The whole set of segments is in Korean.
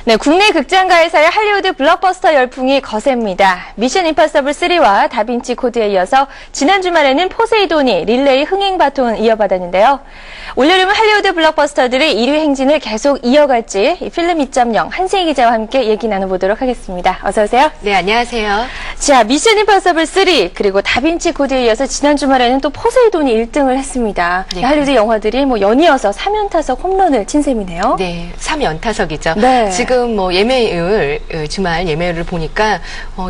네, 국내 극장가에서의 할리우드 블록버스터 열풍이 거셉니다. 미션 임파서블 3와 다빈치 코드에 이어서 지난 주말에는 포세이돈이 릴레이 흥행 바톤 이어받았는데요. 올여름 할리우드 블록버스터들의 1위 행진을 계속 이어갈지 필름 2.0 한세희 기자와 함께 얘기 나눠보도록 하겠습니다. 어서 오세요. 네, 안녕하세요. 자, 미션 임파서블 3 그리고 다빈치 코드에 이어서 지난 주말에는 또 포세이돈이 1등을 했습니다. 네. 할리우드 영화들이 연이어서 3연타석 홈런을 친 셈이네요. 네, 3연타석이죠. 네. 지금 예매율, 주말 예매율을 보니까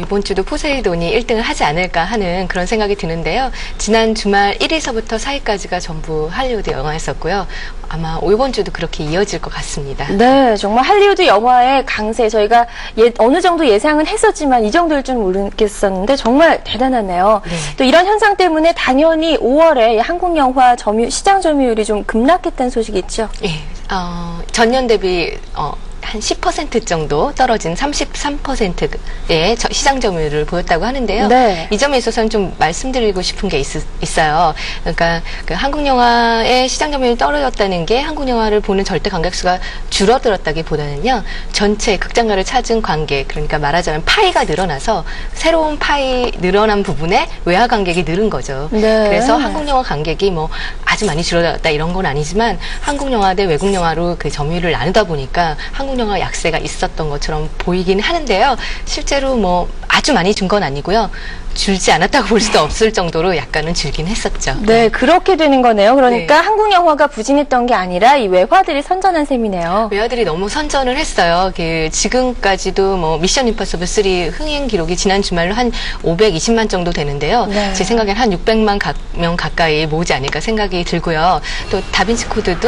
이번 주도 포세이돈이 1등을 하지 않을까 하는 그런 생각이 드는데요. 지난 주말 1위서부터 4위까지가 전부 할리우드 영화였었고요. 아마 이번 주도 그렇게 이어질 것 같습니다. 네, 정말 할리우드 영화의 강세 저희가 어느 정도 예상은 했었지만 이 정도일 줄 모르겠었는데 정말 대단하네요. 네. 또 이런 현상 때문에 당연히 5월에 한국 영화 시장 점유율이 좀 급락했다는 소식이 있죠. 예, 전년 대비 한 10% 정도 떨어진 33%의 시장 점유율을 보였다고 하는데요. 네. 이 점에 있어서는 좀 말씀드리고 싶은 게 있어요. 그러니까 그 한국 영화의 시장 점유율이 떨어졌다는 게 한국 영화를 보는 절대 관객수가 줄어들었다기보다는요. 전체 극장가를 찾은 관객, 그러니까 말하자면 파이가 늘어나서 새로운 파이 늘어난 부분에 외화 관객이 늘은 거죠. 네. 그래서 한국 영화 관객이 아주 많이 줄어들었다 이런 건 아니지만 한국 영화 대 외국 영화로 그 점유율을 나누다 보니까 한국 영화 약세가 있었던 것처럼 보이긴 하는데요. 실제로 아주 많이 준 건 아니고요. 줄지 않았다고 볼 수도 없을 정도로 약간은 줄긴 했었죠. 네, 그렇게 되는 거네요. 그러니까 한국 영화가 부진했던 게 아니라 이 외화들이 선전한 셈이네요. 외화들이 너무 선전을 했어요. 지금까지도 미션 임파서블 3 흥행 기록이 지난 주말로 한 520만 정도 되는데요. 네. 제 생각엔 한 600만 명 가까이 모으지 않을까 생각이 들고요. 또 다빈치 코드도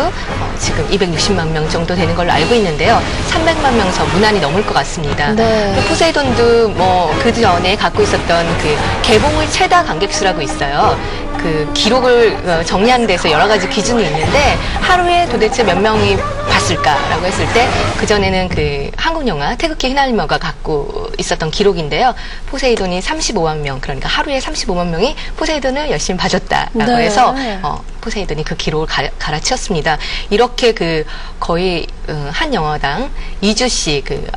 지금 260만 명 정도 되는 걸로 알고 있는데요. 300만 명 선 무난히 넘을 것 같습니다. 네. 또 포세이돈도 그 전에 갖고 있었던 개봉을 최다 관객수라고 있어요. 그 기록을 정리하는 데서 여러 가지 기준이 있는데 하루에 도대체 몇 명이 봤을까라고 했을 때 그전에는 한국 영화 태극기 휘날리며가 갖고 있었던 기록인데요. 포세이돈이 35만 명, 그러니까 하루에 35만 명이 포세이돈을 열심히 봐줬다라고 네. 해서 포세이돈이 그 기록을 갈아치웠습니다. 이렇게 거의 한 영화당 2주씩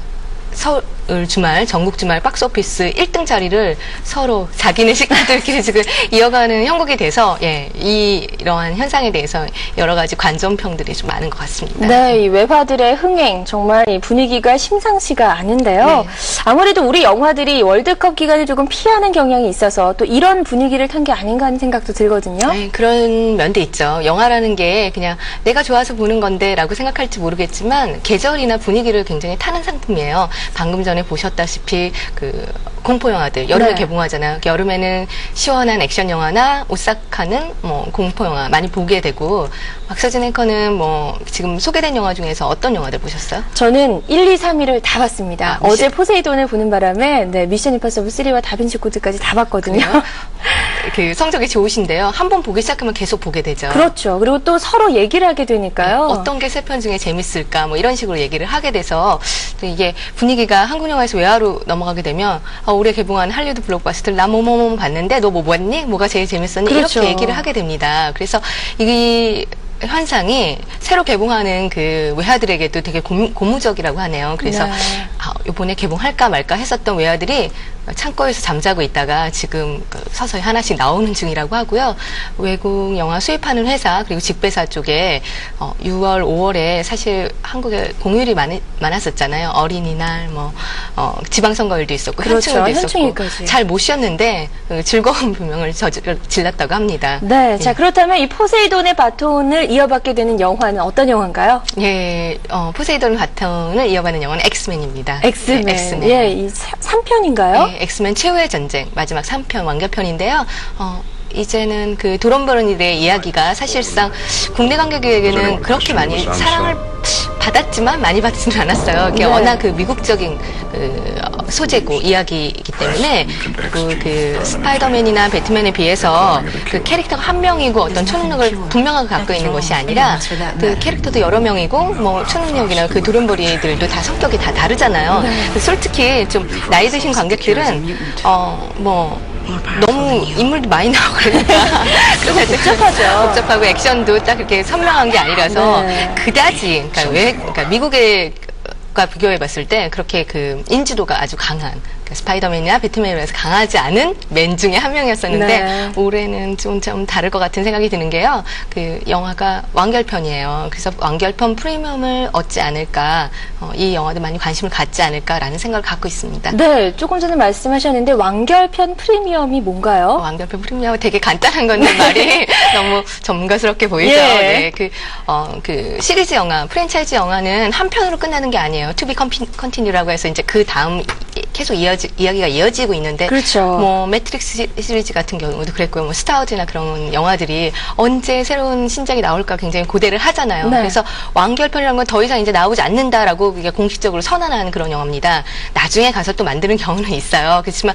서울 주말, 전국 주말 박스오피스 1등 자리를 서로 자기네 식구들끼리 지금 이어가는 형국이 돼서, 이러한 현상에 대해서 여러 가지 관전평들이 좀 많은 것 같습니다. 네, 이 외화들의 흥행, 정말 이 분위기가 심상치가 않은데요. 네. 아무래도 우리 영화들이 월드컵 기간을 조금 피하는 경향이 있어서 또 이런 분위기를 탄 게 아닌가 하는 생각도 들거든요. 네, 그런 면도 있죠. 영화라는 게 그냥 내가 좋아서 보는 건데 라고 생각할지 모르겠지만 계절이나 분위기를 굉장히 타는 상품이에요. 방금 전에 보셨다시피 공포 영화들 여름에 네. 개봉하잖아요. 여름에는 시원한 액션 영화나 오사카는 공포 영화 많이 보게 되고 박서진 앵커는 지금 소개된 영화 중에서 어떤 영화들 보셨어요? 저는 1, 2, 3위를 다 봤습니다. 미션- 어제 포세이돈을 보는 바람에 미션 임파서블 3와 다빈치 코드까지 다 봤거든요. 성적이 좋으신데요. 한 번 보기 시작하면 계속 보게 되죠. 그렇죠. 그리고 또 서로 얘기를 하게 되니까요. 어떤 게 세 편 중에 재밌을까 이런 식으로 얘기를 하게 돼서 또 이게 분위기가 한국 영화에서 외화로 넘어가게 되면 올해 개봉한 할리우드 블록버스터를 나 뭐뭐뭐 봤는데 너 뭐 봤니? 뭐가 제일 재밌었니? 그렇죠. 이렇게 얘기를 하게 됩니다. 그래서 이 현상이 새로 개봉하는 외화들에게도 되게 고무적이라고 하네요. 그래서 네. 이번에 개봉할까 말까 했었던 외화들이 창고에서 잠자고 있다가 지금 서서히 하나씩 나오는 중이라고 하고요. 외국 영화 수입하는 회사 그리고 직배사 쪽에 6월, 5월에 사실 한국에 공휴일이 많았었잖아요. 어린이날, 지방선거일도 있었고 그렇죠. 현충일도 있었고 현충일까지. 잘 못 쉬었는데 즐거운 비명을 질렀다고 합니다. 네, 자 그렇다면 이 포세이돈의 바톤을 이어받게 되는 영화는 어떤 영화인가요? 예, 포세이돈 바톤을 이어가는 영화는 엑스맨입니다. 엑스맨. 네, 엑스맨. 예, 이 3편인가요? 네, 엑스맨 최후의 전쟁 마지막 3편 완결편인데요. 이제는 도론 버니의 이야기가 사실상 국내 관객에게는 그렇게 많이 사랑을 받았지만 많이 받지는 않았어요. 이게 네. 워낙 미국적인 소재고 이야기이기 때문에 그리고 스파이더맨이나 배트맨에 비해서 캐릭터가 한 명이고 어떤 초능력을 분명하게 갖고 있는 것이 아니라 캐릭터도 여러 명이고 초능력이나 드론버리들도 다 성격이 다 다르잖아요. 솔직히 좀 나이 드신 관객들은 너무 인물도 많이 나오고 그러니까 복잡하죠. 복잡하고 액션도 딱 그렇게 선명한 게 아니라서 네. 그다지 그러니까 미국의 과 비교해봤을 때 그렇게 그 인지도가 아주 강한 그러니까 스파이더맨이나 배트맨에 비해서 강하지 않은 맨 중에 한 명이었었는데 네. 올해는 좀 다를 것 같은 생각이 드는 게요. 그 영화가 완결편이에요. 그래서 완결편 프리미엄을 얻지 않을까, 이 영화도 많이 관심을 갖지 않을까라는 생각을 갖고 있습니다. 네, 조금 전에 말씀하셨는데 완결편 프리미엄이 뭔가요? 완결편 프리미엄 되게 간단한 건데 말이 너무 전문가스럽게 보이죠. 예. 네, 그 시리즈 영화, 프랜차이즈 영화는 한 편으로 끝나는 게 아니에요. To be continue라고 해서 이제 그 다음 계속 이야기가 이어지고 있는데, 그렇죠. 뭐 매트릭스 시리즈 같은 경우도 그랬고요. 뭐 스타워즈나 그런 영화들이 언제 새로운 신작이 나올까 굉장히 고대를 하잖아요. 네. 그래서 완결편이라는 건 더 이상 이제 나오지 않는다라고 그게 공식적으로 선언하는 그런 영화입니다. 나중에 가서 또 만드는 경우는 있어요. 그렇지만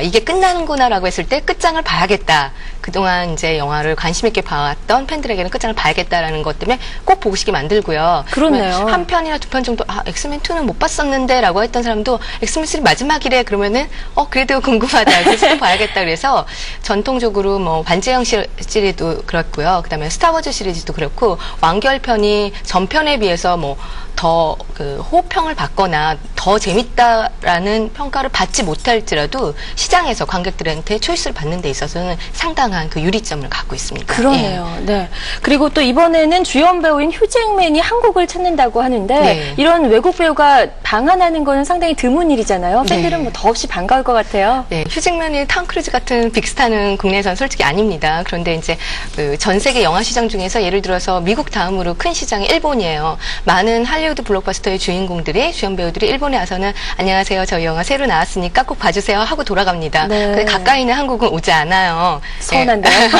이게 끝나는구나라고 했을 때 끝장을 봐야겠다. 그동안 이제 영화를 관심 있게 봐왔던 팬들에게는 끝장을 봐야겠다라는 것 때문에 꼭 보고 싶게 만들고요. 그렇네요. 한 편이나 두 편 정도 엑스맨 2는 못 봤었는데라고 했던 사람도 엑스맨 3 마지막이래 그러면은 그래도 궁금하다. 그래서 또 봐야겠다. 그래서 전통적으로 뭐 반지의 시리즈도 그렇고요. 그다음에 스타워즈 시리즈도 그렇고 완결편이 전편에 비해서 뭐 더 그 호평을 받거나 더 재밌다라는 평가를 받지 못할지라도 시장에서 관객들한테 초이스를 받는 데 있어서는 상당한 그 유리점을 갖고 있습니다. 그러네요. 네. 그리고 또 이번에는 주연 배우인 휴잭맨이 한국을 찾는다고 하는데 네. 이런 외국 배우가 방한하는 거는 상당히 드문 일이잖아요. 팬들은 네. 뭐 더없이 반가울 것 같아요. 네, 휴잭맨이 톰 크루즈 같은 빅스타는 국내에서는 솔직히 아닙니다. 그런데 이제 그 전 세계 영화 시장 중에서 예를 들어서 미국 다음으로 큰 시장이 일본이에요. 많은 할리우드 블록버스터의 주인공들이 주연 배우들이 일본에 와서는 안녕하세요, 저희 영화 새로 나왔으니까 꼭 봐주세요 하고 돌아갑니다. 네. 근데 가까이 있는 한국은 오지 않아요. 서운한데요. 네.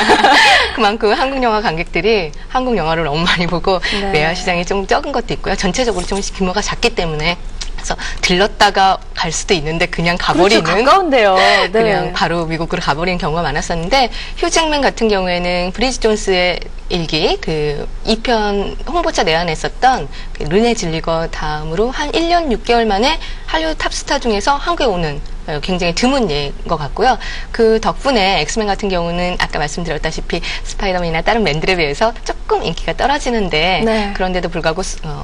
그만큼 한국 영화 관객들이 한국 영화를 너무 많이 보고 네. 매화 시장이 좀 적은 것도 있고요. 전체적으로 좀 규모가 작기 때문에. 그래서 들렀다가 갈 수도 있는데 그냥 가버리는 그렇죠. 가까운데요. 네. 그냥 바로 미국으로 가버리는 경우가 많았었는데 휴잭맨 같은 경우에는 브리짓 존스의 일기 그 2편 홍보차 내한했었던 그 르네 질리거 다음으로 한 1년 6개월 만에 할리우드 탑스타 중에서 한국에 오는 굉장히 드문 예인 것 같고요. 그 덕분에 엑스맨 같은 경우는 아까 말씀드렸다시피 스파이더맨이나 다른 맨들에 비해서 조금 인기가 떨어지는데 네. 그런데도 불구하고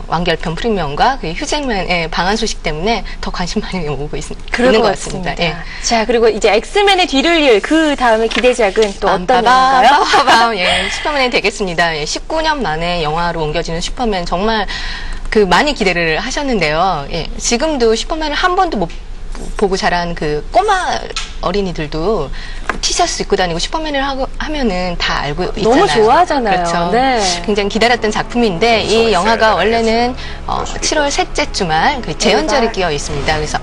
완결편 프리미엄과 그 휴잭맨의 방한 소식 때문에 더 관심 많이 오고 그럴 있는 것 것 같습니다. 같습니다. 예. 자, 그리고 이제 엑스맨의 뒤를 이을 그 다음의 기대작은 또 어떤 영화인가요? 빠바바바바밤. 예, 슈퍼맨이 되겠습니다. 예, 19년 만에 영화로 옮겨지는 슈퍼맨 정말 그 많이 기대를 하셨는데요. 예, 지금도 슈퍼맨을 한 번도 못 보고 자란 그 꼬마 어린이들도 티셔츠 입고 다니고 슈퍼맨을 하면은 다 알고 있잖아요. 너무 좋아하잖아요. 그렇죠. 네. 굉장히 기다렸던 작품인데 이 영화가 원래는 7월 셋째 주말 그 재연절이 끼어 있습니다. 그래서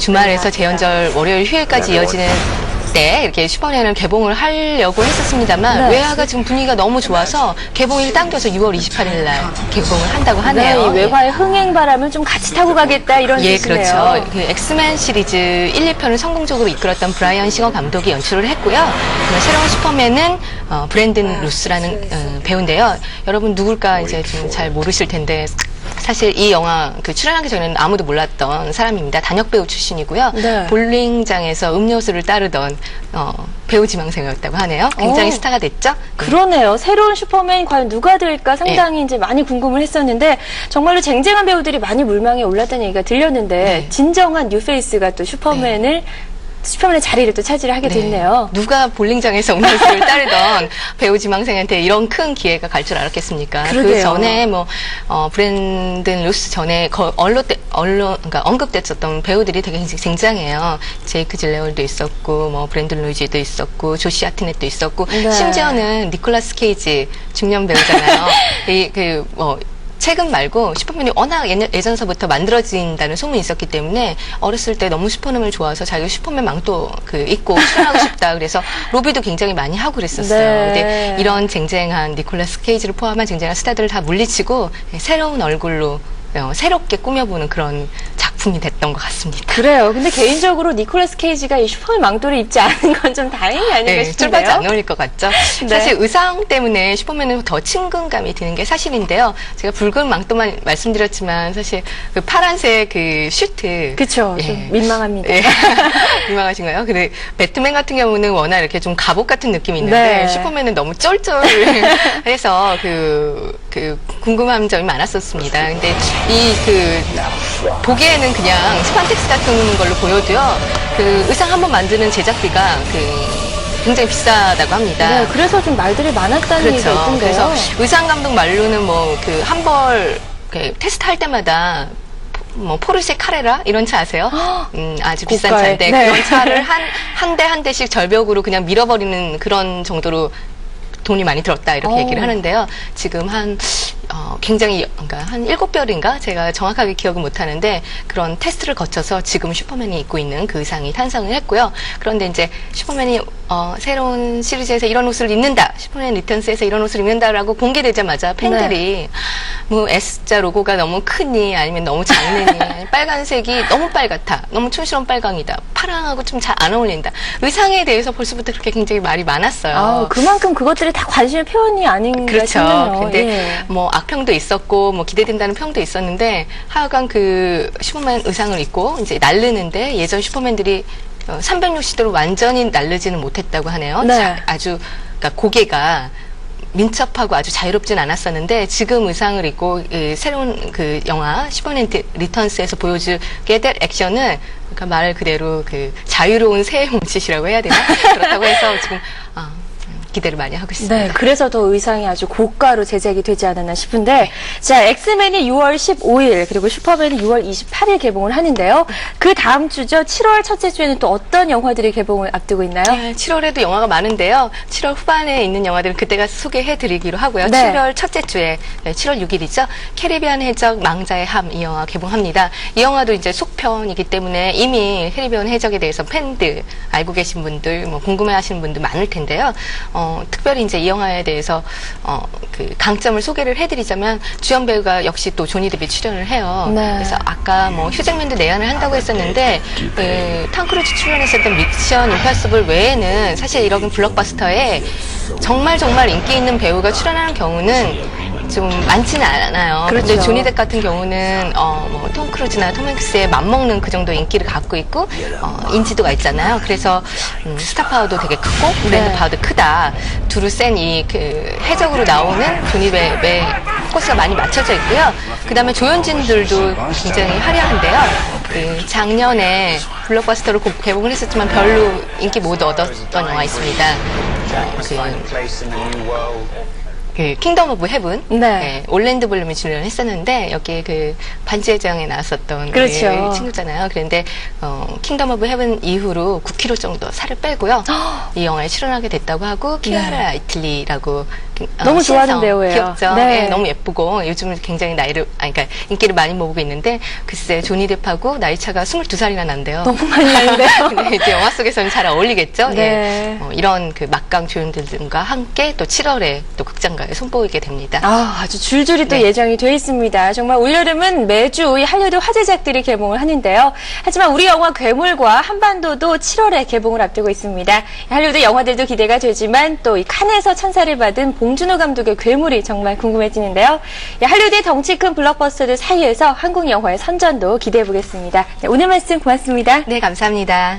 주말에서 재연절 월요일 휴일까지 이어지는 때 이렇게 슈퍼맨을 개봉을 하려고 했었습니다만 네. 외화가 지금 분위기가 너무 좋아서 개봉일 당겨서 6월 28일 날 개봉을 한다고 하네요. 네, 이 외화의 흥행 바람을 좀 같이 타고 가겠다 이런 예, 뜻이네요. 그렇죠. 그 엑스맨 시리즈 1, 2편을 성공적으로 이끌었던 브라이언 싱어 감독이 연출을 했고요. 새로운 슈퍼맨은 브랜든 루스라는 배우인데요. 여러분 누굴까 이제 좀 잘 모르실 텐데 사실 이 영화 그 출연하기 전에는 아무도 몰랐던 사람입니다. 단역 배우 출신이고요. 네. 볼링장에서 음료수를 따르던 배우 지망생이었다고 하네요. 굉장히 스타가 됐죠. 그러네요. 새로운 슈퍼맨 과연 누가 될까 상당히 이제 많이 궁금을 했었는데 정말로 쟁쟁한 배우들이 많이 물망에 올랐다는 얘기가 들렸는데 네. 진정한 뉴페이스가 또 슈퍼맨의 자리를 또 차지를 하게 됐네요. 누가 볼링장에서 음료수를 따르던 배우 지망생한테 이런 큰 기회가 갈 줄 알았겠습니까? 그러게요. 그 전에 브랜든 루스 전에 그러니까 언급됐었던 배우들이 되게 굉장해요. 제이크 질레올도 있었고, 뭐 브랜든 루이지도 있었고, 조시 하트넷도 있었고, 네. 심지어는 니콜라스 케이지 중년 배우잖아요. 최근 말고 슈퍼맨이 워낙 예전서부터 만들어진다는 소문이 있었기 때문에 어렸을 때 너무 슈퍼맨을 좋아서 자기가 슈퍼맨 망토 입고 출연하고 싶다. 그래서 로비도 굉장히 많이 하고 그랬었어요. 네. 근데 이런 쟁쟁한 니콜라스 케이지를 포함한 쟁쟁한 스타들을 다 물리치고 새로운 얼굴로 새롭게 꾸며보는 그런 작품이 됐던 것 같습니다. 그래요. 근데 개인적으로 니콜라스 케이지가 이 슈퍼맨 망토를 입지 않은 건 좀 다행이 아닌가 싶은데요. 출발지 안 어울릴 것 같죠? 네. 사실 의상 때문에 슈퍼맨은 더 친근감이 드는 게 사실인데요. 제가 붉은 망토만 말씀드렸지만 사실 그 파란색 그 슈트. 그쵸. 좀 민망합니다. 예. 민망하신가요? 근데 배트맨 같은 경우는 워낙 이렇게 좀 갑옷 같은 느낌이 있는데 네. 슈퍼맨은 너무 쫄쫄해서 그 궁금한 점이 많았었습니다. 근데 보기에는 그냥 스판텍스 같은 걸로 보여도요. 그 의상 한번 만드는 제작비가 굉장히 비싸다고 합니다. 네, 그래서 좀 말들이 많았다는 얘기가 그렇죠. 있던데요. 그래서 의상 감독 말로는 뭐 한 벌 테스트 할 때마다 뭐 포르쉐 카레라 이런 차 아세요? 아주 비싼 고가의, 차인데 네. 그런 차를 한 대 한 대씩 절벽으로 그냥 밀어버리는 그런 정도로 돈이 많이 들었다 이렇게 얘기를 하는데요. 지금 굉장히 그러니까 한 7별인가 제가 정확하게 기억은 못하는데 그런 테스트를 거쳐서 지금 슈퍼맨이 입고 있는 그 의상이 탄생을 했고요. 그런데 이제 슈퍼맨이 새로운 시리즈에서 이런 옷을 입는다, 슈퍼맨 리턴스에서 이런 옷을 입는다라고 공개되자마자 팬들이 뭐 S자 로고가 너무 크니 아니면 너무 작느니 빨간색이 너무 빨갛다, 너무 촌스러운 빨강이다, 파랑하고 좀 잘 안 어울린다. 의상에 대해서 벌써부터 그렇게 굉장히 말이 많았어요. 그만큼 그것들이 다 관심의 표현이 아닌가 그렇죠. 싶네요. 근데 예. 뭐 악평도 있었고 뭐 기대된다는 평도 있었는데 하여간 그 슈퍼맨 의상을 입고 이제 날르는데 예전 슈퍼맨들이 360도로 완전히 날르지는 못했다고 하네요. 네. 그러니까 고개가 민첩하고 아주 자유롭진 않았었는데 지금 의상을 입고 새로운 그 영화 슈퍼맨 리턴스에서 보여주게 될 액션은 그러니까 말 그대로 그 자유로운 새의 몸짓이라고 해야 되나? 그렇다고 해서 지금 기대를 많이 하고 있습니다. 네, 그래서 더 의상이 아주 고가로 제작이 되지 않았나 싶은데, 자, 엑스맨이 6월 15일, 그리고 슈퍼맨이 6월 28일 개봉을 하는데요. 그 다음 주죠. 7월 첫째 주에는 또 어떤 영화들이 개봉을 앞두고 있나요? 네, 7월에도 영화가 많은데요. 7월 후반에 있는 영화들은 그때가 소개해드리기로 하고요. 네. 7월 첫째 주에 7월 6일이죠. 캐리비안 해적 망자의 함 이 영화 개봉합니다. 이 영화도 이제 속편이기 때문에 이미 캐리비안 해적에 대해서 팬들 알고 계신 분들, 뭐 궁금해하시는 분들 많을 텐데요. 특별히 이제 이 영화에 대해서 그 강점을 소개를 해드리자면 주연 배우가 역시 또 조니 뎁이 출연을 해요. 네. 그래서 아까 뭐 휴잭맨도 내한을 한다고 했었는데 톰 크루즈 출연했었던 미션 임파서블 외에는 사실 이런 블록버스터에 정말 인기 있는 배우가 출연하는 경우는 좀 많지는 않아요. 그렇죠. 근데 조니 뎁 같은 경우는 톰 크루즈나 톰 행크스에 맞먹는 그 정도 인기를 갖고 있고 인지도가 있잖아요. 그래서 스타 파워도 되게 크고 브랜드 파워도 크다. 두루 센 이 해적으로 나오는 조니 뎁의 포커스가 많이 맞춰져 있고요. 그다음에 조연진들도 굉장히 화려한데요. 작년에 블록버스터로 개봉을 했었지만 별로 인기 못 얻었던 영화 있습니다. 킹덤 오브 헤븐. 네. 올랜드 블룸이 출연했었는데 여기에 그 반지의 제왕에 나왔었던 그렇죠. 그 친구잖아요. 그런데 킹덤 오브 헤븐 이후로 9kg 정도 살을 빼고요. 이 영화에 출연하게 됐다고 하고 키아라 아이틀리라고 너무 좋아하는 배우예요. 귀엽죠. 네. 네, 너무 예쁘고 요즘 굉장히 그러니까 인기를 많이 모으고 있는데 글쎄 조니 뎁하고 나이 차가 22살이나 난대요. 너무 많이 나는데요. 근데 이제 영화 속에서는 잘 어울리겠죠. 네. 예. 이런 그 막강 조연들과 함께 또 7월에 또 극장가에 선보이게 됩니다. 아주 줄줄이 또 네. 예정이 돼 있습니다. 정말 올여름은 매주 이 할리우드 화제작들이 개봉을 하는데요. 하지만 우리 영화 괴물과 한반도도 7월에 개봉을 앞두고 있습니다. 할리우드 영화들도 기대가 되지만 또 이 칸에서 찬사를 받은 봉준호 감독의 괴물이 정말 궁금해지는데요. 할리우드의 덩치 큰 블록버스터들 사이에서 한국 영화의 선전도 기대해 보겠습니다. 네, 오늘 말씀 고맙습니다. 네, 감사합니다.